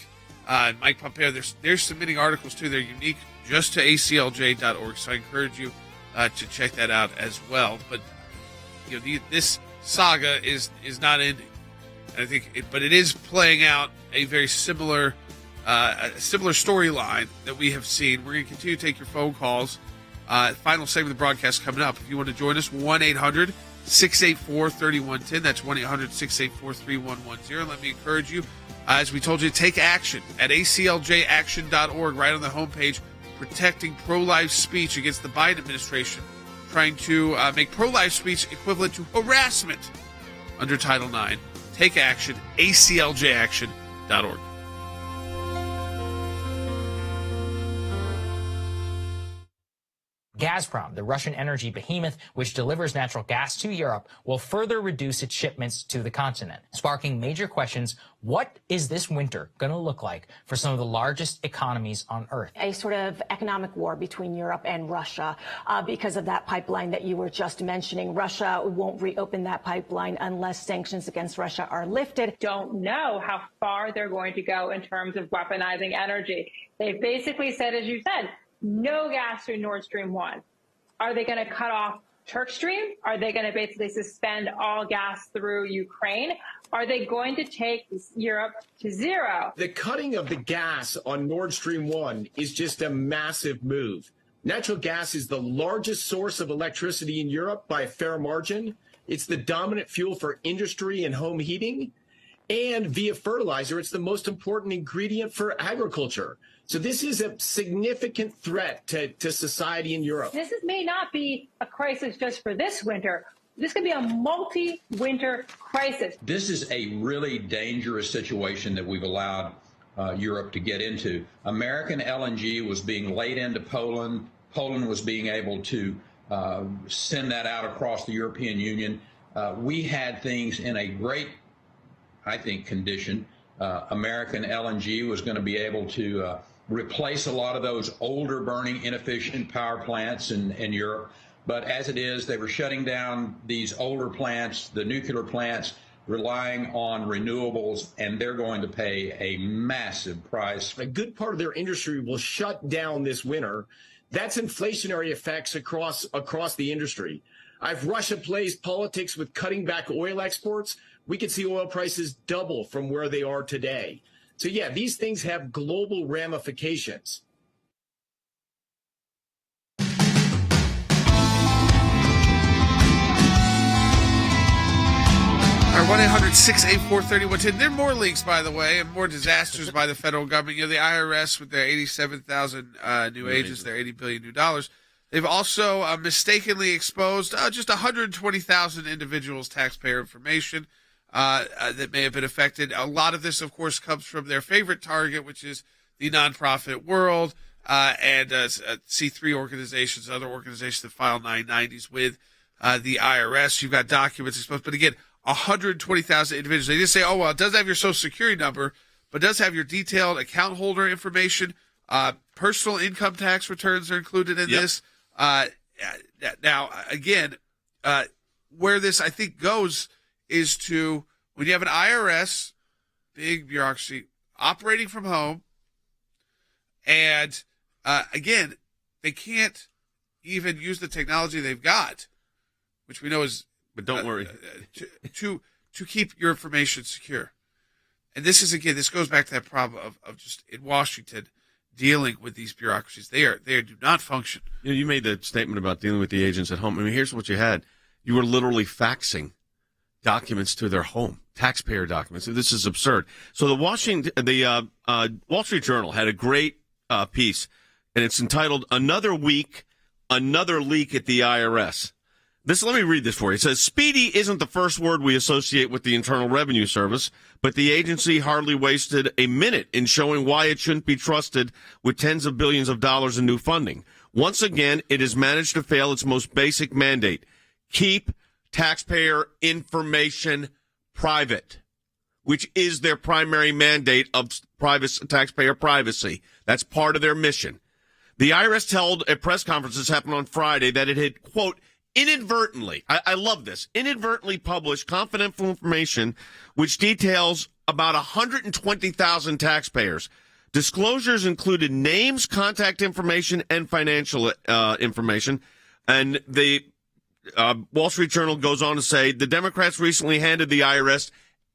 and Mike Pompeo, they're submitting articles, too. They're unique just to aclj.org, so I encourage you to check that out as well. But, this saga is not ending. And I think but it is playing out a very similar storyline that we have seen. We're going to continue to take your phone calls. Final segment of the broadcast coming up. If you want to join us, 1-800-684-3110. That's 1-800-684-3110. Let me encourage you, as we told you, to take action at acljaction.org, right on the homepage, protecting pro-life speech against the Biden administration, trying to make pro-life speech equivalent to harassment under Title IX. Take action, acljaction.org. Gazprom, the Russian energy behemoth which delivers natural gas to Europe, will further reduce its shipments to the continent, sparking major questions. What is this winter going to look like for some of the largest economies on Earth? A sort of economic war between Europe and Russia because of that pipeline that you were just mentioning. Russia won't reopen that pipeline unless sanctions against Russia are lifted. Don't know how far they're going to go in terms of weaponizing energy. They've basically said, as you said, no gas through Nord Stream 1. Are they going to cut off Turk Stream? Are they going to basically suspend all gas through Ukraine? Are they going to take Europe to zero? The cutting of the gas on Nord Stream 1 is just a massive move. Natural gas is the largest source of electricity in Europe by a fair margin. It's the dominant fuel for industry and home heating. And via fertilizer, it's the most important ingredient for agriculture. So this is a significant threat to society in Europe. This may not be a crisis just for this winter. This could be a multi-winter crisis. This is a really dangerous situation that we've allowed Europe to get into. American LNG was being laid into Poland. Poland was being able to send that out across the European Union. We had things in a great, I think, condition. American LNG was going to be able to replace a lot of those older burning inefficient power plants in Europe. But as it is, they were shutting down these older plants, the nuclear plants, relying on renewables, and they're going to pay a massive price. A good part of their industry will shut down this winter. That's inflationary effects across the industry. If Russia plays politics with cutting back oil exports, we could see oil prices double from where they are today. So, yeah, these things have global ramifications. All right, 1-800-684-3110. There are more leaks, by the way, and more disasters by the federal government. You know, the IRS with their 87,000 new agents, their $80 billion new dollars. They've also mistakenly exposed just 120,000 individuals' taxpayer information that may have been affected. A lot of this, of course, comes from their favorite target, which is the nonprofit world and C3 organizations, other organizations that file 990s with the IRS. You've got documents exposed. But again, 120,000 individuals. They just say, oh, well, it does have your Social Security number, but it does have your detailed account holder information. Personal income tax returns are included in this. Now, again, where this, I think, goes is to when you have an IRS, big bureaucracy, operating from home, and, again, they can't even use the technology they've got, which we know is But don't worry. To keep your information secure. And this is, again, this goes back to that problem of just in Washington dealing with these bureaucracies. They do not function. You made the statement about dealing with the agents at home. I mean, here's what you had. You were literally faxing documents to their home, taxpayer documents. This is absurd. So the Wall Street Journal had a great piece, and it's entitled "Another Week, Another Leak at the IRS." Let me read this for you. It says, speedy isn't the first word we associate with the Internal Revenue Service, but the agency hardly wasted a minute in showing why it shouldn't be trusted with tens of billions of dollars in new funding. Once again, it has managed to fail its most basic mandate. Keep taxpayer information private, which is their primary mandate of taxpayer privacy. That's part of their mission. The IRS held a press conference, this happened on Friday, that it had, quote, inadvertently, I love this, inadvertently published confidential information which details about 120,000 taxpayers. Disclosures included names, contact information, and financial information. And the Wall Street Journal goes on to say the Democrats recently handed the IRS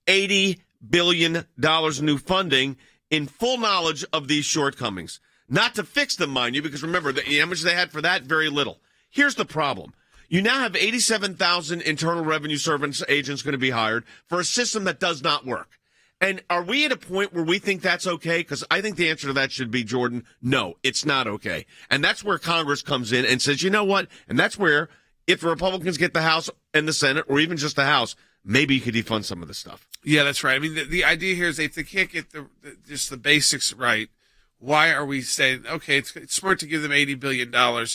$80 billion in new funding in full knowledge of these shortcomings. Not to fix them, mind you, because remember, how much they had for that? Very little. Here's the problem. You now have 87,000 Internal Revenue Service agents going to be hired for a system that does not work. And are we at a point where we think that's okay? Because I think the answer to that should be, Jordan, no, it's not okay. And that's where Congress comes in and says, you know what? And that's where, if the Republicans get the House and the Senate, or even just the House, maybe you could defund some of this stuff. Yeah, that's right. I mean, the idea here is if they can't get just the basics right, why are we saying, okay, it's smart to give them $80 billion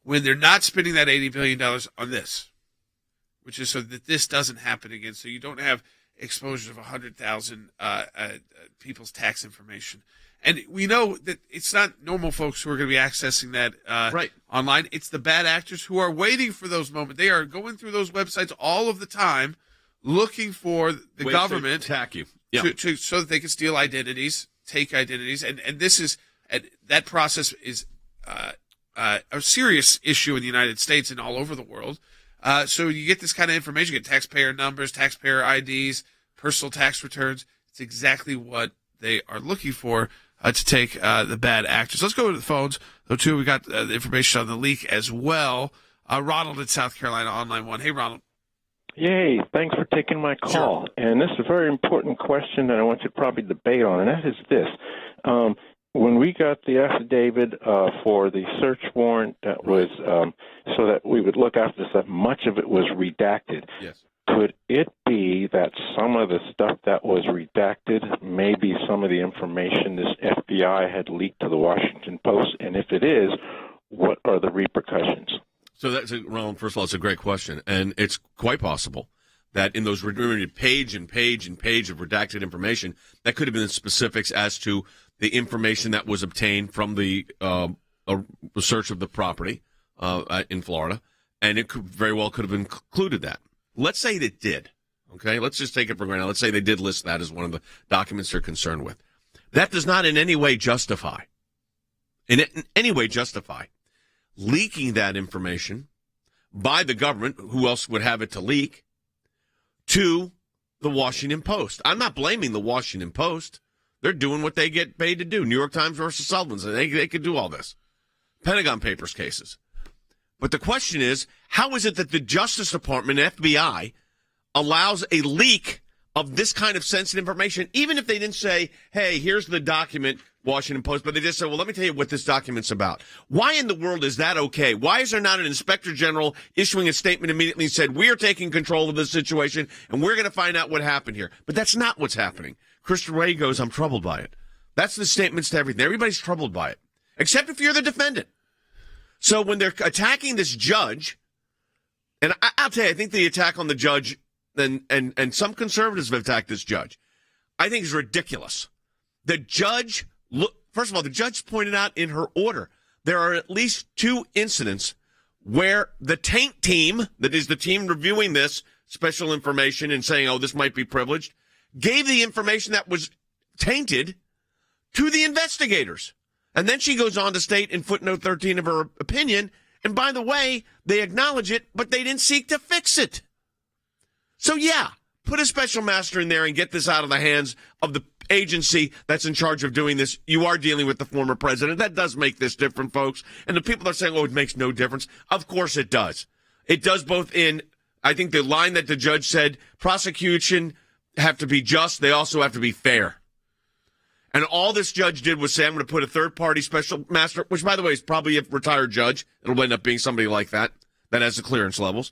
when they're not spending that $80 billion on this, which is so that this doesn't happen again, so you don't have exposure of 100,000 people's tax information. And we know that it's not normal folks who are going to be accessing that online. It's the bad actors who are waiting for those moments. They are going through those websites all of the time looking for the government to attack you. So that they can steal identities, take identities. And this is that process is a serious issue in the United States and all over the world. So you get this kind of information, you get taxpayer numbers, taxpayer IDs, personal tax returns. It's exactly what they are looking for to take the bad actors. Let's go to the phones, though, too. We got the information on the leak as well. Ronald in South Carolina, on line one. Hey, Ronald. Yay, thanks for taking my call. Sure. And this is a very important question that I want you to probably debate on, and that is this. When we got the affidavit for the search warrant that was so that we would look after stuff, much of it was redacted. Yes. Could it be that some of the stuff that was redacted may be some of the information this FBI had leaked to the Washington Post? And if it is, what are the repercussions? So Ronald, first of all, it's a great question. And it's quite possible that in those page and page and page of redacted information, that could have been specifics as to the information that was obtained from the search of the property in Florida, and it very well could have included that. Let's say it did, okay? Let's just take it for granted. Let's say they did list that as one of the documents they're concerned with. That does not in any way justify leaking that information by the government, who else would have it to leak, to the Washington Post. I'm not blaming the Washington Post. They're doing what they get paid to do. New York Times versus Sullivan's. They could do all this. Pentagon Papers cases. But the question is, how is it that the Justice Department, FBI, allows a leak of this kind of sensitive information, even if they didn't say, hey, here's the document, Washington Post, but they just said, well, let me tell you what this document's about. Why in the world is that okay? Why is there not an inspector general issuing a statement immediately and said, we are taking control of this situation and we're going to find out what happened here? But that's not what's happening. Christopher Wray goes, I'm troubled by it. That's the statements to everything. Everybody's troubled by it, except if you're the defendant. So when they're attacking this judge, and I'll tell you, I think the attack on the judge, and some conservatives have attacked this judge, I think is ridiculous. The judge, first of all, the judge pointed out in her order, there are at least 2 incidents where the taint team, that is the team reviewing this special information and saying, oh, this might be privileged, gave the information that was tainted to the investigators. And then she goes on to state in footnote 13 of her opinion, and by the way, they acknowledge it, but they didn't seek to fix it. So yeah, put a special master in there and get this out of the hands of the agency that's in charge of doing this. You are dealing with the former president. That does make this different, folks. And the people that are saying, oh, it makes no difference. Of course it does. It does both in, I think the line that the judge said, prosecution have to be just, they also have to be fair. And all this judge did was say, I'm going to put a third-party special master, which, by the way, is probably a retired judge. It'll end up being somebody like that has the clearance levels.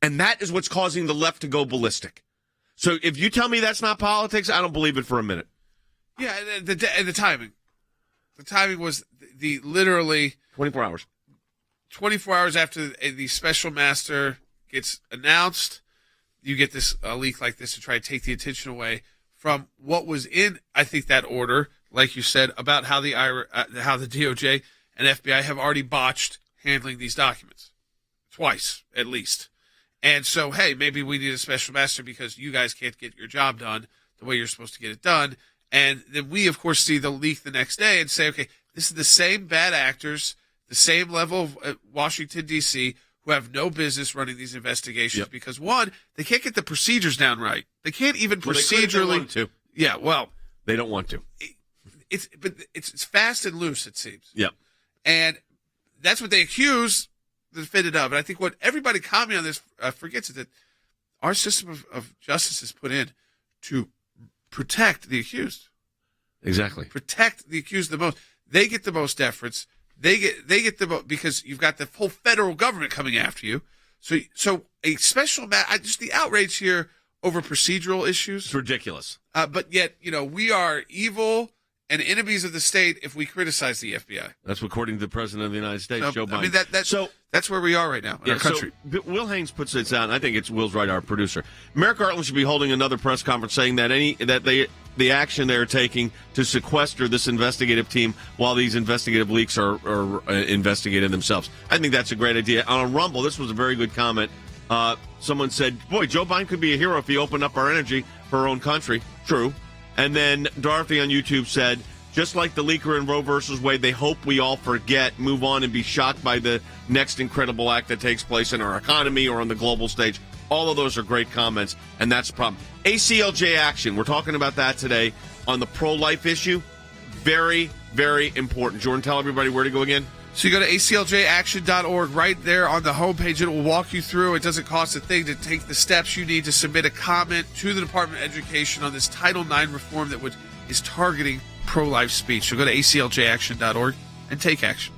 And that is what's causing the left to go ballistic. So if you tell me that's not politics, I don't believe it for a minute. Yeah, the timing. The timing was the literally 24 hours. 24 hours after the special master gets announced, you get this leak like this to try to take the attention away from what was in, I think, that order, like you said, about how the DOJ and FBI have already botched handling these documents. Twice, at least. And so, hey, maybe we need a special master because you guys can't get your job done the way you're supposed to get it done. And then we, of course, see the leak the next day and say, okay, this is the same bad actors, the same level of Washington, D.C., who have no business running these investigations because, one, they can't get the procedures down right. They can't even procedurally. They want to. Yeah, well, they don't want to. It's fast and loose, it seems. Yeah, and that's what they accuse the defendant of. And I think what everybody commenting on this forgets is that our system of justice is put in to protect the accused. Exactly. Protect the accused the most. They get the most deference. They get the most because you've got the whole federal government coming after you. So a special just the outrage here over procedural issues. It's ridiculous. But yet, we are evil and enemies of the state if we criticize the FBI. That's according to the President of the United States, Joe Biden. I mean, that's where we are right now in our country. So Will Haynes puts this out, and I think it's Will's right, our producer. Merrick Garland should be holding another press conference saying that the action they're taking to sequester this investigative team while these investigative leaks are investigated themselves. I think that's a great idea. On Rumble, this was a very good comment. Someone said, boy, Joe Biden could be a hero if he opened up our energy for our own country. True. And then Dorothy on YouTube said, just like the leaker in Roe versus Wade, they hope we all forget, move on, and be shocked by the next incredible act that takes place in our economy or on the global stage. All of those are great comments, and that's the problem. ACLJ action. We're talking about that today on the pro-life issue. Very, very important. Jordan, tell everybody where to go again. So you go to acljaction.org. Right there on the homepage, it will walk you through. It doesn't cost a thing to take the steps you need to submit a comment to the Department of Education on this Title IX reform that is targeting pro-life speech. So go to acljaction.org and take action.